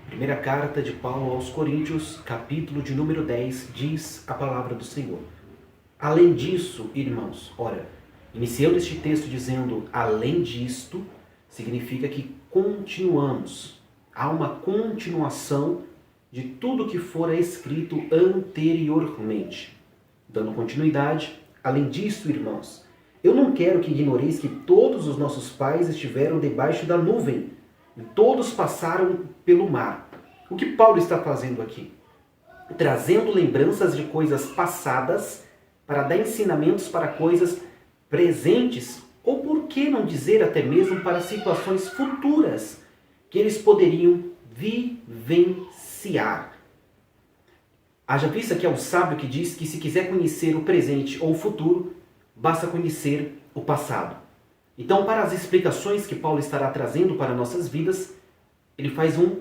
Primeira carta de Paulo aos Coríntios, capítulo de número 10, diz a palavra do Senhor. Além disso, irmãos, ora, iniciando este texto dizendo além disto, significa que continuamos. Há uma continuação de tudo que fora escrito anteriormente. Dando continuidade, além disso, irmãos, eu não quero que ignoreis que todos os nossos pais estiveram debaixo da nuvem, e todos passaram pelo mar. O que Paulo está fazendo aqui? Trazendo lembranças de coisas passadas para dar ensinamentos para coisas presentes, ou por que não dizer até mesmo para situações futuras que eles poderiam vivenciar. Haja vista que é o sábio que diz que se quiser conhecer o presente ou o futuro, basta conhecer o passado. Então, para as explicações que Paulo estará trazendo para nossas vidas, ele faz um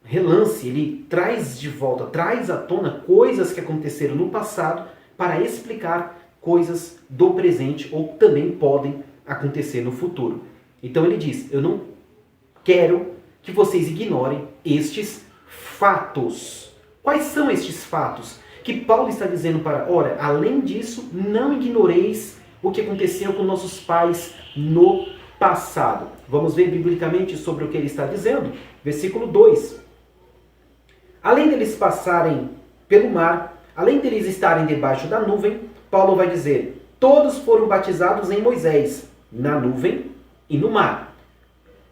relance, ele traz de volta, traz à tona coisas que aconteceram no passado para explicar coisas do presente ou também podem acontecer no futuro. Então ele diz, eu não quero que vocês ignorem estes fatos. Quais são estes fatos? Que Paulo está dizendo para, ora, além disso, não ignoreis o que aconteceu com nossos pais no passado. Vamos ver biblicamente sobre o que ele está dizendo. Versículo 2. Além deles passarem pelo mar, além deles estarem debaixo da nuvem, Paulo vai dizer, todos foram batizados em Moisés, na nuvem e no mar.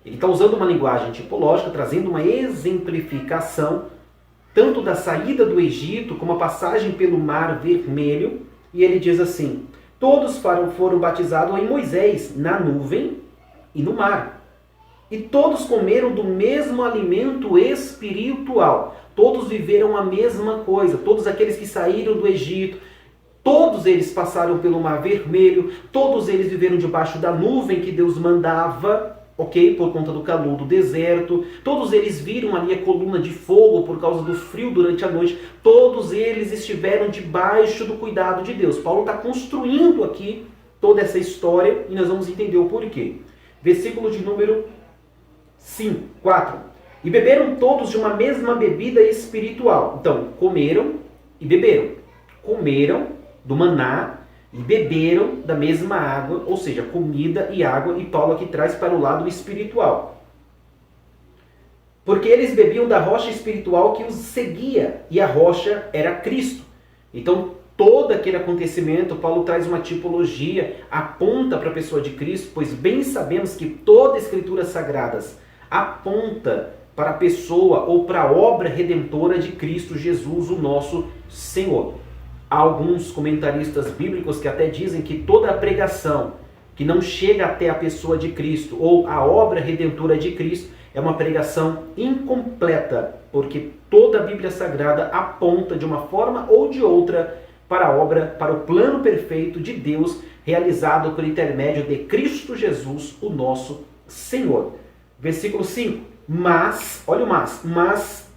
Ele está usando uma linguagem tipológica, trazendo uma exemplificação tanto da saída do Egito como a passagem pelo Mar Vermelho. E ele diz assim, todos foram batizados em Moisés, na nuvem e no mar. E todos comeram do mesmo alimento espiritual. Todos viveram a mesma coisa. Todos aqueles que saíram do Egito, todos eles passaram pelo Mar Vermelho. Todos eles viveram debaixo da nuvem que Deus mandava, ok? Por conta do calor do deserto. Todos eles viram ali a coluna de fogo por causa do frio durante a noite. Todos eles estiveram debaixo do cuidado de Deus. Paulo está construindo aqui toda essa história e nós vamos entender o porquê. Versículo de número 4. E beberam todos de uma mesma bebida espiritual. Então, comeram e beberam. Comeram do maná e beberam da mesma água, ou seja, comida e água, e Paulo aqui traz para o lado espiritual. Porque eles bebiam da rocha espiritual que os seguia, e a rocha era Cristo. Então, todo aquele acontecimento, Paulo traz uma tipologia, aponta para a pessoa de Cristo, pois bem sabemos que toda a Escritura Sagradas aponta para a pessoa ou para a obra redentora de Cristo Jesus, o nosso Senhor. Há alguns comentaristas bíblicos que até dizem que toda a pregação que não chega até a pessoa de Cristo ou a obra redentora de Cristo é uma pregação incompleta, porque toda a Bíblia Sagrada aponta de uma forma ou de outra para a obra, para o plano perfeito de Deus realizado por intermédio de Cristo Jesus, o nosso Senhor. Versículo 5. Mas, olha o mas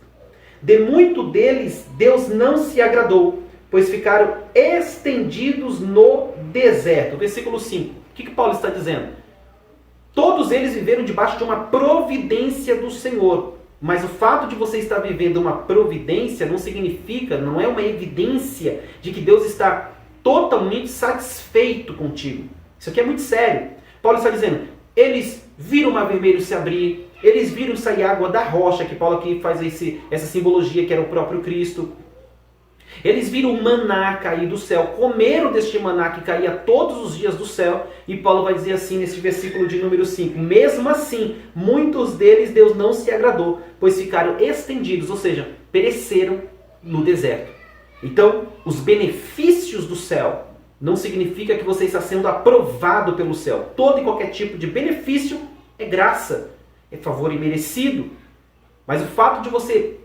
de muito deles Deus não se agradou, pois ficaram estendidos no deserto. Versículo 5. O que Paulo está dizendo? Todos eles viveram debaixo de uma providência do Senhor. Mas o fato de você estar vivendo uma providência não significa, não é uma evidência de que Deus está totalmente satisfeito contigo. Isso aqui é muito sério. Paulo está dizendo, eles viram o Mar Vermelho se abrir, eles viram sair água da rocha, que Paulo aqui faz essa simbologia que era o próprio Cristo. Eles viram o maná cair do céu, comeram deste maná que caía todos os dias do céu, e Paulo vai dizer assim nesse versículo de número 5, mesmo assim, muitos deles Deus não se agradou, pois ficaram estendidos, ou seja, pereceram no deserto. Então, os benefícios do céu não significa que você está sendo aprovado pelo céu. Todo e qualquer tipo de benefício é graça, é favor imerecido. Mas o fato de você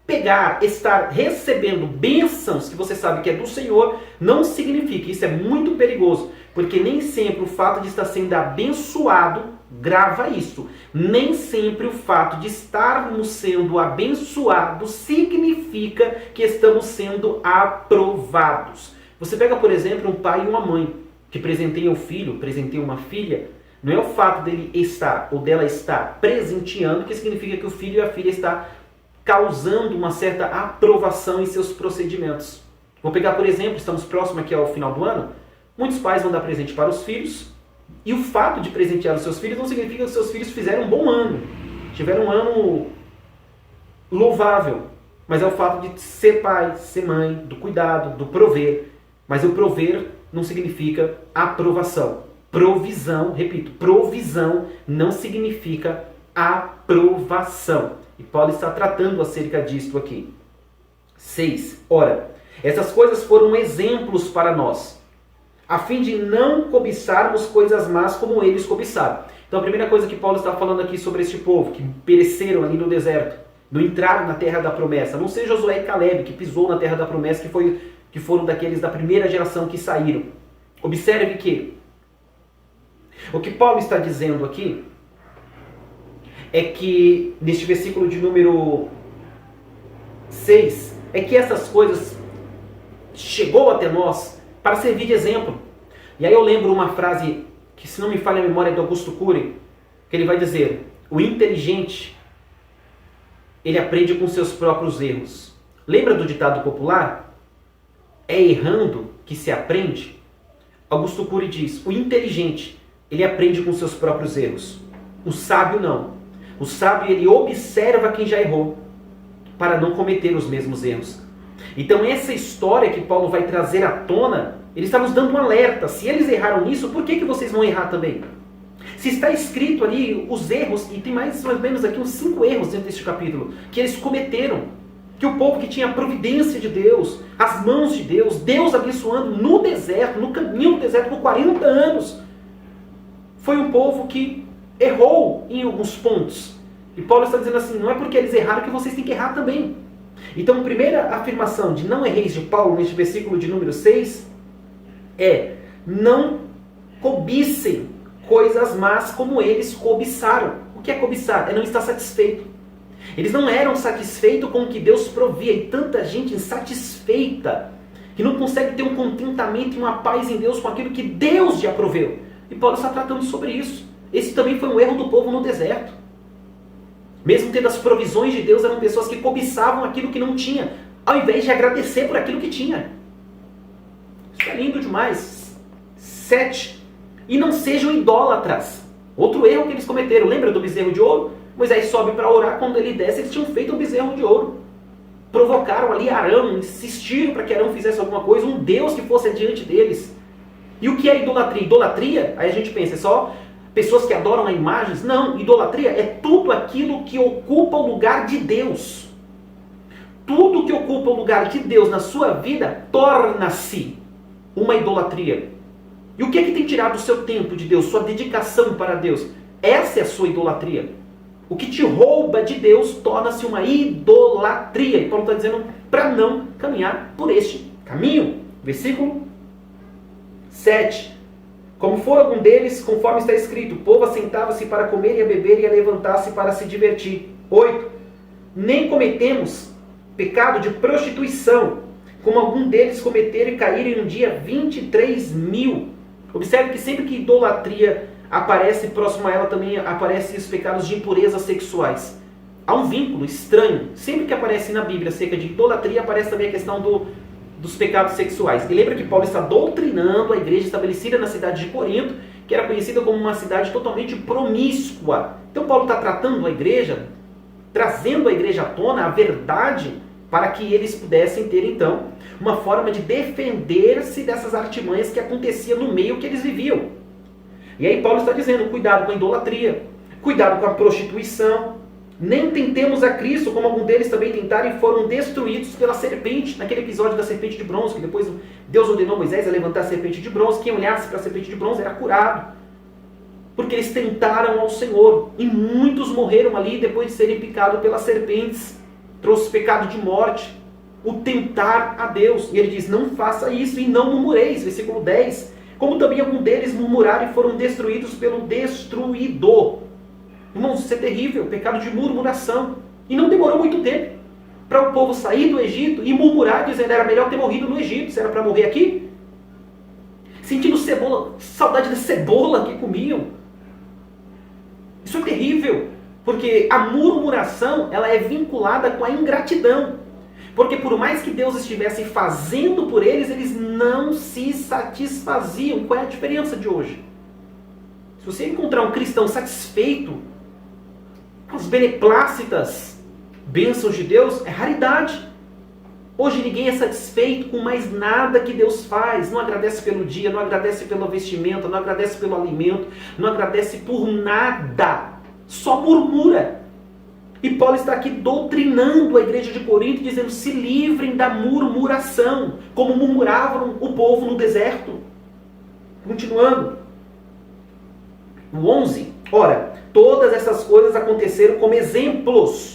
pegar, estar recebendo bênçãos que você sabe que é do Senhor, não significa, isso é muito perigoso, porque nem sempre o fato de estar sendo abençoado grava isso. Nem sempre o fato de estarmos sendo abençoados significa que estamos sendo aprovados. Você pega, por exemplo, um pai e uma mãe que presenteiam um filho, presenteiam uma filha. Não é o fato dele estar ou dela estar presenteando que significa que o filho e a filha estão causando uma certa aprovação em seus procedimentos. Vou pegar, por exemplo, estamos próximos aqui ao final do ano, muitos pais vão dar presente para os filhos, e o fato de presentear os seus filhos não significa que os seus filhos fizeram um bom ano, tiveram um ano louvável, mas é o fato de ser pai, ser mãe, do cuidado, do prover. Mas o prover não significa aprovação. Provisão, repito, provisão não significa aprovação. E Paulo está tratando acerca disto aqui. 6. Ora, essas coisas foram exemplos para nós, a fim de não cobiçarmos coisas más como eles cobiçaram. Então a primeira coisa que Paulo está falando aqui sobre este povo, que pereceram ali no deserto, não entraram na terra da promessa, não seja Josué e Caleb que pisou na terra da promessa, que foram daqueles da primeira geração que saíram. Observe que o que Paulo está dizendo aqui é que, neste versículo de número 6, é que essas coisas chegou até nós para servir de exemplo. E aí eu lembro uma frase que, se não me falha a memória, é do Augusto Cury, que ele vai dizer: o inteligente, ele aprende com seus próprios erros. Lembra do ditado popular? É errando que se aprende? Augusto Cury diz: o inteligente, ele aprende com seus próprios erros. O sábio não. O sábio, ele observa quem já errou para não cometer os mesmos erros. Então essa história que Paulo vai trazer à tona, ele está nos dando um alerta. Se eles erraram nisso, por que vocês vão errar também? Se está escrito ali os erros, e tem mais ou menos aqui uns 5 erros dentro deste capítulo, que eles cometeram, que o povo que tinha a providência de Deus, as mãos de Deus, Deus abençoando no deserto, no caminho do deserto por 40 anos, foi um povo que errou em alguns pontos. E Paulo está dizendo assim, não é porque eles erraram que vocês têm que errar também. Então a primeira afirmação de não erreis de Paulo, neste versículo de número 6, é: não cobicem coisas más como eles cobiçaram. O que é cobiçar? É não estar satisfeito. Eles não eram satisfeitos com o que Deus provia. E tanta gente insatisfeita, que não consegue ter um contentamento e uma paz em Deus com aquilo que Deus já proveu. E Paulo está tratando sobre isso. Esse também foi um erro do povo no deserto. Mesmo tendo as provisões de Deus, eram pessoas que cobiçavam aquilo que não tinha, ao invés de agradecer por aquilo que tinha. Isso é lindo demais. 7. E não sejam idólatras. Outro erro que eles cometeram. Lembra do bezerro de ouro? Moisés sobe para orar, quando ele desce, eles tinham feito um bezerro de ouro. Provocaram ali Arão, insistiram para que Arão fizesse alguma coisa, um Deus que fosse adiante deles. E o que é idolatria? Idolatria, aí a gente pensa, é só pessoas que adoram a imagens? Não, idolatria é tudo aquilo que ocupa o lugar de Deus. Tudo que ocupa o lugar de Deus na sua vida torna-se uma idolatria. E o que é que tem tirado o seu tempo de Deus, sua dedicação para Deus? Essa é a sua idolatria. O que te rouba de Deus torna-se uma idolatria. E Paulo está dizendo para não caminhar por este caminho. Versículo 7. Como for algum deles, conforme está escrito, o povo assentava-se para comer e a beber e a levantar-se para se divertir. 8. Nem cometemos pecado de prostituição, como algum deles cometeram e caíram em um dia 23.000. Observe que sempre que idolatria aparece próximo a ela, também aparecem os pecados de impurezas sexuais. Há um vínculo estranho. Sempre que aparece na Bíblia acerca de idolatria, aparece também a questão dos pecados sexuais. E lembra que Paulo está doutrinando a igreja estabelecida na cidade de Corinto, que era conhecida como uma cidade totalmente promíscua. Então Paulo está tratando a igreja, trazendo a igreja à tona, a verdade, para que eles pudessem ter então uma forma de defender-se dessas artimanhas que aconteciam no meio que eles viviam. E aí Paulo está dizendo, cuidado com a idolatria, cuidado com a prostituição, nem tentemos a Cristo, como algum deles também tentaram e foram destruídos pela serpente, naquele episódio da serpente de bronze, que depois Deus ordenou Moisés a levantar a serpente de bronze. Quem olhasse para a serpente de bronze era curado, porque eles tentaram ao Senhor, e muitos morreram ali depois de serem picados pelas serpentes. Trouxe pecado de morte, o tentar a Deus. E ele diz, não faça isso e não murmureis, versículo 10. Como também algum deles murmuraram e foram destruídos pelo destruidor. Irmãos, isso é terrível, pecado de murmuração. E não demorou muito tempo para o povo sair do Egito e murmurar, dizendo, era melhor ter morrido no Egito, se era para morrer aqui. Sentindo saudade da cebola que comiam. Isso é terrível, porque a murmuração ela é vinculada com a ingratidão. Porque por mais que Deus estivesse fazendo por eles, eles não se satisfaziam. Qual é a diferença de hoje? Se você encontrar um cristão satisfeito com as beneplácitas bênçãos de Deus, é raridade. Hoje ninguém é satisfeito com mais nada que Deus faz. Não agradece pelo dia, não agradece pela vestimenta, não agradece pelo alimento, não agradece por nada. Só murmura. E Paulo está aqui doutrinando a igreja de Corinto, dizendo: se livrem da murmuração, como murmuravam o povo no deserto. Continuando. O 11. Ora, todas essas coisas aconteceram como exemplos.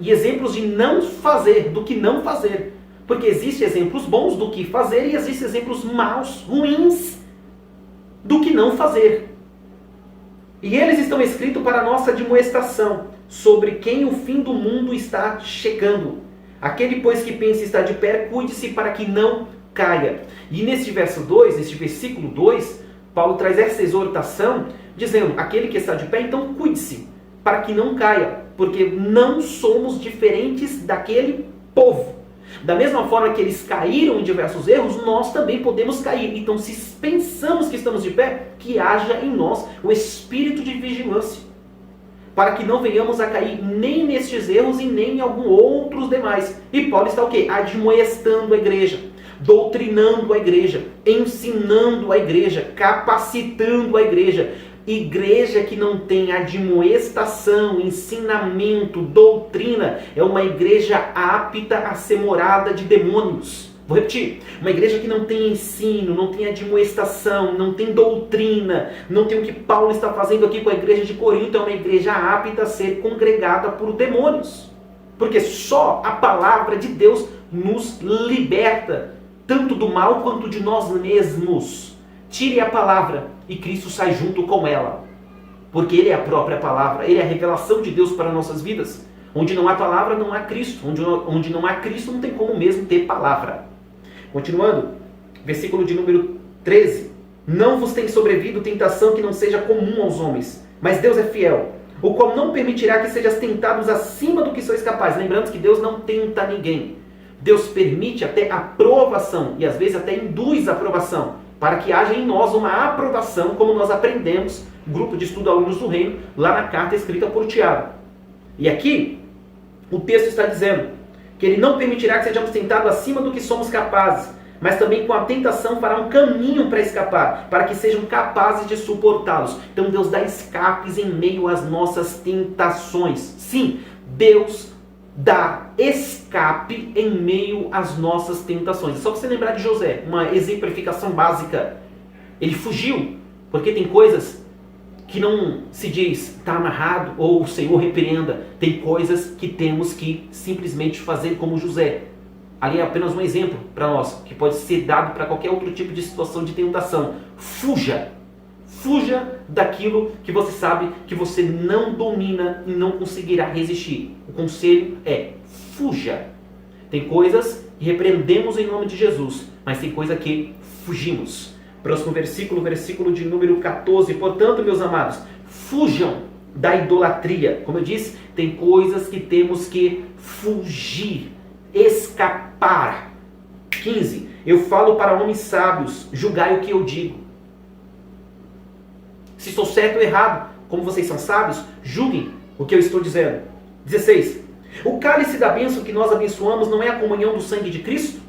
E exemplos de não fazer, do que não fazer. Porque existem exemplos bons do que fazer e existem exemplos maus, ruins, do que não fazer. E eles estão escritos para a nossa admoestação, sobre quem o fim do mundo está chegando. Aquele, pois, que pensa estar de pé, cuide-se para que não caia. E neste verso 2, neste versículo 2, Paulo traz essa exortação, dizendo: aquele que está de pé, então cuide-se, para que não caia, porque não somos diferentes daquele povo. Da mesma forma que eles caíram em diversos erros, nós também podemos cair. Então, se pensamos que estamos de pé, que haja em nós o espírito de vigilância, para que não venhamos a cair nem nestes erros e nem em alguns outros demais. E Paulo está o quê? Admoestando a igreja, doutrinando a igreja, ensinando a igreja, capacitando a igreja. Igreja que não tem admoestação, ensinamento, doutrina, é uma igreja apta a ser morada de demônios. Vou repetir, uma igreja que não tem ensino, não tem admoestação, não tem doutrina, não tem o que Paulo está fazendo aqui com a igreja de Corinto, é uma igreja apta a ser congregada por demônios. Porque só a palavra de Deus nos liberta, tanto do mal quanto de nós mesmos. Tire a palavra e Cristo sai junto com ela. Porque Ele é a própria palavra, Ele é a revelação de Deus para nossas vidas. Onde não há palavra, não há Cristo. Onde não há Cristo, não tem como mesmo ter palavra. Continuando, versículo de número 13. Não vos tem sobrevindo tentação que não seja comum aos homens, mas Deus é fiel, o qual não permitirá que sejais tentados acima do que sois capazes. Lembrando que Deus não tenta ninguém. Deus permite até a provação, e às vezes até induz a aprovação, para que haja em nós uma aprovação, como nós aprendemos, grupo de estudo Alunos do Reino, lá na carta escrita por Tiago. E aqui, o texto está dizendo que Ele não permitirá que sejamos tentados acima do que somos capazes, mas também com a tentação fará um caminho para escapar, para que sejam capazes de suportá-los. Então Deus dá escapes em meio às nossas tentações. Sim, Deus dá escape em meio às nossas tentações. É só você lembrar de José, uma exemplificação básica. Ele fugiu, porque tem coisas que não se diz, está amarrado, ou o Senhor repreenda. Tem coisas que temos que simplesmente fazer como José. Ali é apenas um exemplo para nós, que pode ser dado para qualquer outro tipo de situação de tentação. Fuja. Fuja daquilo que você sabe que você não domina e não conseguirá resistir. O conselho é, fuja. Tem coisas que repreendemos em nome de Jesus, mas tem coisa que fugimos. Próximo versículo, versículo de número 14. Portanto, meus amados, fujam da idolatria. Como eu disse, tem coisas que temos que fugir, escapar. 15. Eu falo para homens sábios, julgai o que eu digo. Se estou certo ou errado, como vocês são sábios, julguem o que eu estou dizendo. 16. O cálice da bênção que nós abençoamos não é a comunhão do sangue de Cristo?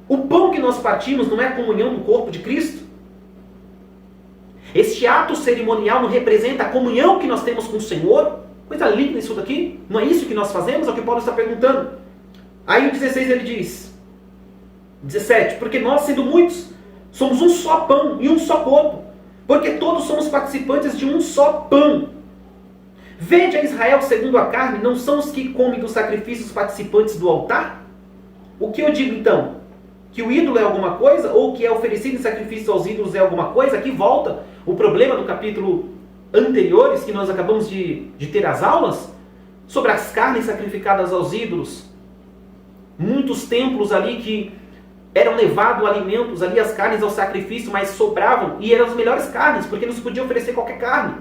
O pão que nós partimos não é a comunhão do corpo de Cristo? Este ato cerimonial não representa a comunhão que nós temos com o Senhor? Coisa linda isso daqui. Não é isso que nós fazemos? É o que Paulo está perguntando. Aí o 16 ele diz, 17, porque nós, sendo muitos, somos um só pão e um só corpo, porque todos somos participantes de um só pão. Vede a Israel segundo a carne, não são os que comem dos sacrifícios participantes do altar? O que eu digo então? Que o ídolo é alguma coisa? Ou que é oferecido em sacrifício aos ídolos é alguma coisa? Aqui volta o problema do capítulo anteriores, que nós acabamos de ter as aulas, sobre as carnes sacrificadas aos ídolos. Muitos templos ali que eram levados alimentos, ali as carnes ao sacrifício, mas sobravam, e eram as melhores carnes, porque não se podia oferecer qualquer carne.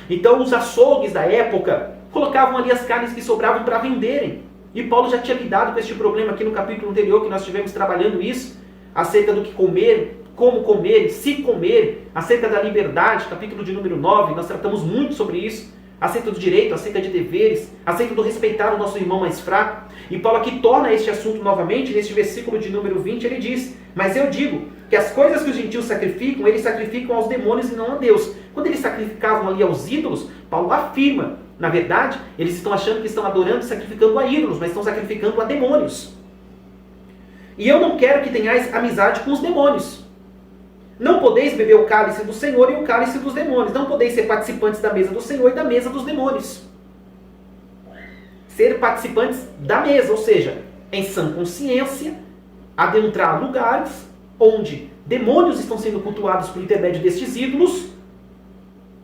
Então os açougues da época colocavam ali as carnes que sobravam para venderem. E Paulo já tinha lidado com este problema aqui no capítulo anterior, que nós estivemos trabalhando isso, acerca do que comer, como comer, se comer, acerca da liberdade, capítulo de número 9, nós tratamos muito sobre isso, acerca do direito, acerca de deveres, acerca do respeitar o nosso irmão mais fraco. E Paulo aqui torna este assunto novamente, neste versículo de número 20, ele diz: mas eu digo que as coisas que os gentios sacrificam, eles sacrificam aos demônios e não a Deus. Quando eles sacrificavam ali aos ídolos, Paulo afirma, na verdade, eles estão achando que estão adorando e sacrificando a ídolos, mas estão sacrificando a demônios. E eu não quero que tenhais amizade com os demônios. Não podeis beber o cálice do Senhor e o cálice dos demônios. Não podeis ser participantes da mesa do Senhor e da mesa dos demônios. Ser participantes da mesa, ou seja, em sã consciência, adentrar lugares onde demônios estão sendo cultuados por intermédio destes ídolos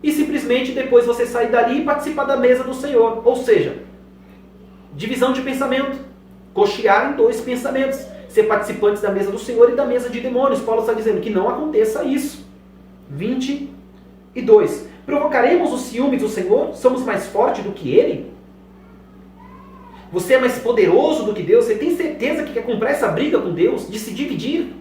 e simplesmente depois você sair dali e participar da mesa do Senhor. Ou seja, divisão de pensamento, cochear em dois pensamentos, ser participantes da mesa do Senhor e da mesa de demônios. Paulo está dizendo que não aconteça isso. 22. Provocaremos o ciúme do Senhor? Somos mais fortes do que Ele? Você é mais poderoso do que Deus? Você tem certeza que quer comprar essa briga com Deus? De se dividir?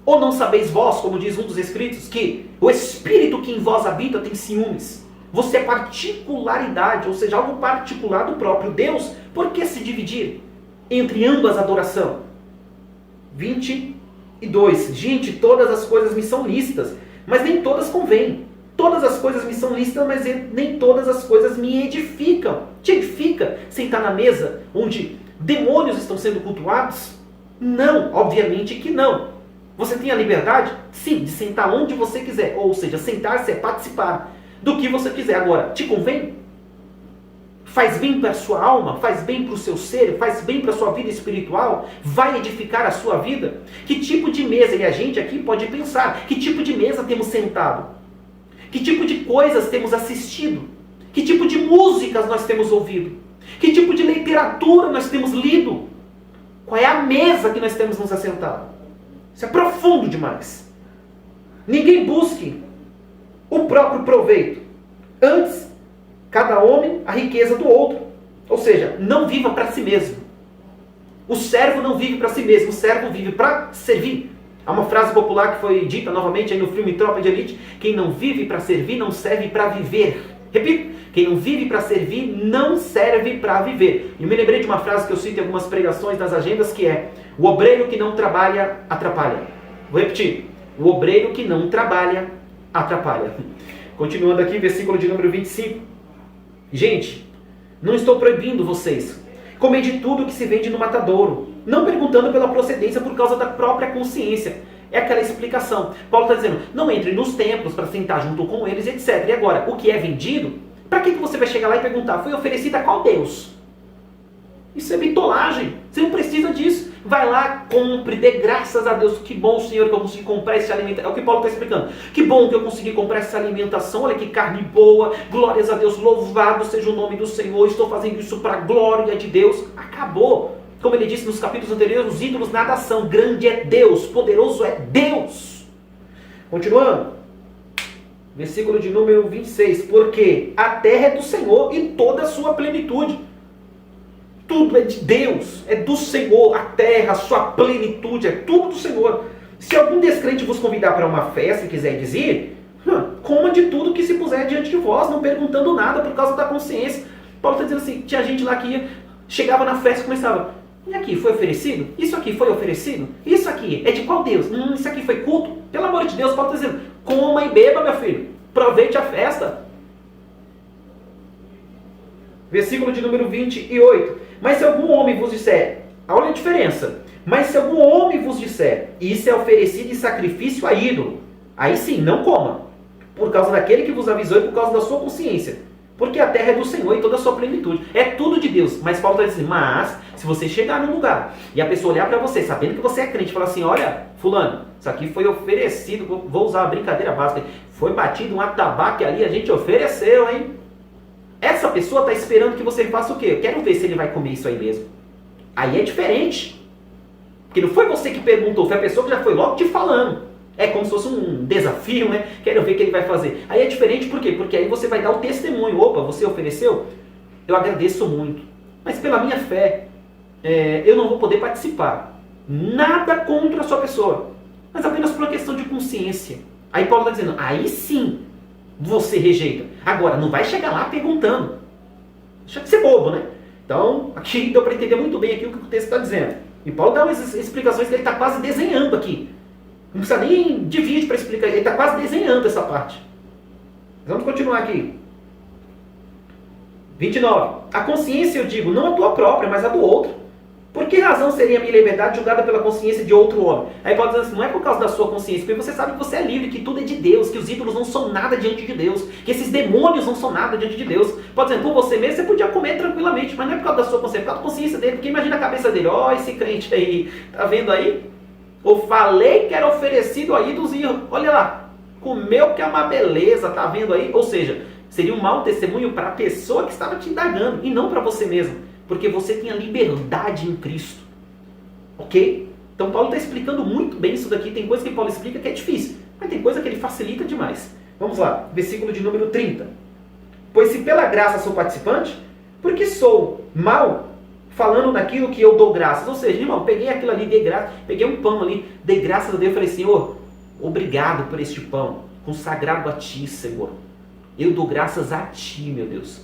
Ou não sabeis vós, como diz um dos escritos, que o Espírito que em vós habita tem ciúmes? Você é particularidade, ou seja, algo particular do próprio Deus. Por que se dividir entre ambas adoração? 22. Gente, todas as coisas me são lícitas, mas nem todas convêm. Todas as coisas me são lícitas, mas nem todas as coisas me edificam. Te edifica sentar na mesa onde demônios estão sendo cultuados? Não, obviamente que não. Você tem a liberdade? Sim, de sentar onde você quiser. Ou seja, sentar-se é participar do que você quiser. Agora, te convém? Faz bem para a sua alma? Faz bem para o seu ser? Faz bem para a sua vida espiritual? Vai edificar a sua vida? Que tipo de mesa? E a gente aqui pode pensar, que tipo de mesa temos sentado? Que tipo de coisas temos assistido? Que tipo de músicas nós temos ouvido? Que tipo de literatura nós temos lido? Qual é a mesa que nós temos nos assentado? Isso é profundo demais. Ninguém busque o próprio proveito. Antes, cada homem a riqueza do outro. Ou seja, não viva para si mesmo. O servo não vive para si mesmo, o servo vive para servir. Há uma frase popular que foi dita novamente aí no filme Tropa de Elite: quem não vive para servir, não serve para viver. Repito, quem não vive para servir, não serve para viver. E me lembrei de uma frase que eu cito em algumas pregações nas agendas, que é: o obreiro que não trabalha, atrapalha. Vou repetir: o obreiro que não trabalha, atrapalha. Continuando aqui, versículo de número 25. Gente, não estou proibindo vocês comer de tudo que se vende no matadouro, não perguntando pela procedência por causa da própria consciência. É aquela explicação. Paulo está dizendo, não entre nos templos para sentar junto com eles, etc. E agora, o que é vendido, para que você vai chegar lá e perguntar, foi oferecido a qual Deus? Isso é bitolagem. Você não precisa disso. Vai lá, compre, dê graças a Deus. Que bom, Senhor, que eu consegui comprar esse alimento. É o que Paulo está explicando. Que bom que eu consegui comprar essa alimentação. Olha que carne boa. Glórias a Deus. Louvado seja o nome do Senhor. Estou fazendo isso para a glória de Deus. Acabou. Como ele disse nos capítulos anteriores, os ídolos nada são. Grande é Deus. Poderoso é Deus. Continuando. Versículo de número 26. Porque a terra é do Senhor e toda a sua plenitude. Tudo é de Deus, é do Senhor, a terra, a sua plenitude, é tudo do Senhor. Se algum descrente vos convidar para uma festa e quiser dizer, coma de tudo que se puser diante de vós, não perguntando nada por causa da consciência. Paulo está dizendo assim, tinha gente lá que ia, chegava na festa e começava, e aqui, foi oferecido? Isso aqui foi oferecido? Isso aqui, é de qual Deus? Isso aqui foi culto? Pelo amor de Deus, Paulo está dizendo, coma e beba, meu filho, aproveite a festa. Versículo de número 28. Mas se algum homem vos disser, olha a diferença, mas se algum homem vos disser, isso é oferecido em sacrifício a ídolo, aí sim, não coma, por causa daquele que vos avisou e por causa da sua consciência, porque a terra é do Senhor e toda a sua plenitude, é tudo de Deus. Mas Paulo está dizendo, mas se você chegar num lugar e a pessoa olhar para você, sabendo que você é crente, e falar assim, olha, fulano, isso aqui foi oferecido, vou usar a brincadeira básica, foi batido um atabaque ali, a gente ofereceu, hein? Essa pessoa está esperando que você faça o quê? Eu quero ver se ele vai comer isso aí mesmo. Aí é diferente. Porque não foi você que perguntou, foi a pessoa que já foi logo te falando. É como se fosse um desafio, né? Quero ver o que ele vai fazer. Aí é diferente por quê? Porque aí você vai dar o testemunho. Opa, você ofereceu? Eu agradeço muito. Mas pela minha fé, eu não vou poder participar. Nada contra a sua pessoa. Mas apenas por uma questão de consciência. Aí Paulo está dizendo, aí sim você rejeita. Agora, não vai chegar lá perguntando. Deixa de ser bobo, né? Então, aqui deu para entender muito bem aqui o que o texto está dizendo. E Paulo dá umas explicações que ele está quase desenhando aqui. Não precisa nem de vídeo para explicar, ele está quase desenhando essa parte. Vamos continuar aqui. 29. A consciência, eu digo, não a tua própria, mas a do outro. Por que razão seria a minha liberdade julgada pela consciência de outro homem? Aí pode dizer assim, não é por causa da sua consciência, porque você sabe que você é livre, que tudo é de Deus, que os ídolos não são nada diante de Deus, que esses demônios não são nada diante de Deus. Pode dizer, por você mesmo, você podia comer tranquilamente, mas não é por causa da sua consciência, é por causa da consciência dele, porque imagina a cabeça dele, ó, esse crente aí, tá vendo aí? Eu falei que era oferecido a ídolos e olha lá, comeu que é uma beleza, tá vendo aí? Ou seja, seria um mau testemunho para a pessoa que estava te indagando e não para você mesmo, porque você tem a liberdade em Cristo, ok? Então Paulo está explicando muito bem isso daqui, tem coisa que Paulo explica que é difícil, mas tem coisa que ele facilita demais. Vamos lá, versículo de número 30. Pois se pela graça sou participante, por que sou mal falando daquilo que eu dou graças? Ou seja, irmão, peguei aquilo ali, dei graça, peguei um pão ali, dei graças a Deus, falei, Senhor, obrigado por este pão, consagrado a Ti, Senhor. Eu dou graças a Ti, meu Deus.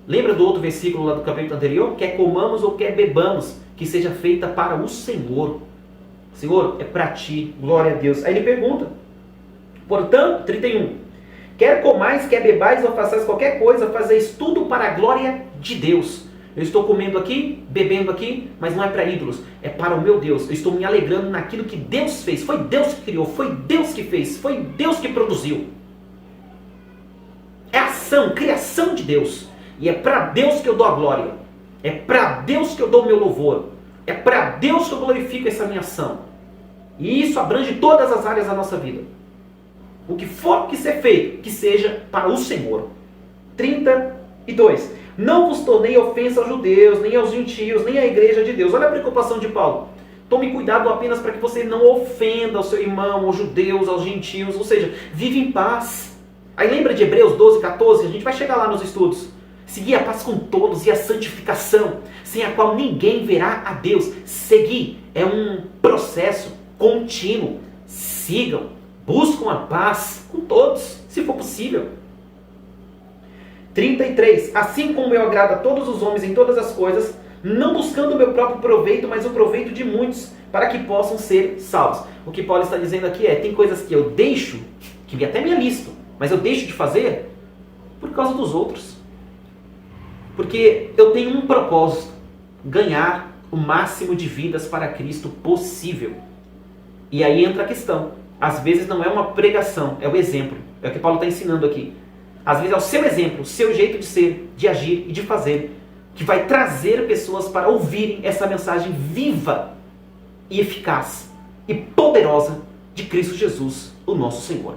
Lembra do outro versículo lá do capítulo anterior? Quer comamos ou quer bebamos, que seja feita para o Senhor. Senhor, é para Ti, glória a Deus. Aí ele pergunta, portanto, 31, quer comais, quer bebais ou façais qualquer coisa, fazeis tudo para a glória de Deus. Eu estou comendo aqui, bebendo aqui, mas não é para ídolos, é para o meu Deus. Eu estou me alegrando naquilo que Deus fez. Foi Deus que criou, foi Deus que fez, foi Deus que produziu. É ação, criação de Deus. E é para Deus que eu dou a glória. É para Deus que eu dou o meu louvor. É para Deus que eu glorifico essa minha ação. E isso abrange todas as áreas da nossa vida. O que for que ser feito, que seja para o Senhor. 32. Não vos tornei ofensa aos judeus, nem aos gentios, nem à igreja de Deus. Olha a preocupação de Paulo. Tome cuidado apenas para que você não ofenda o seu irmão, aos judeus, aos gentios. Ou seja, vive em paz. Aí lembra de Hebreus 12, 14? A gente vai chegar lá nos estudos. Seguir a paz com todos e a santificação, sem a qual ninguém verá a Deus. Seguir é um processo contínuo. Sigam, buscam a paz com todos, se for possível. 33. Assim como eu agrado a todos os homens em todas as coisas, não buscando o meu próprio proveito, mas o proveito de muitos, para que possam ser salvos. O que Paulo está dizendo aqui é, tem coisas que eu deixo, que até me alisto, mas eu deixo de fazer por causa dos outros. Porque eu tenho um propósito, ganhar o máximo de vidas para Cristo possível. E aí entra a questão. Às vezes não é uma pregação, é o exemplo. É o que Paulo está ensinando aqui. Às vezes é o seu exemplo, o seu jeito de ser, de agir e de fazer, que vai trazer pessoas para ouvirem essa mensagem viva e eficaz e poderosa de Cristo Jesus, o nosso Senhor.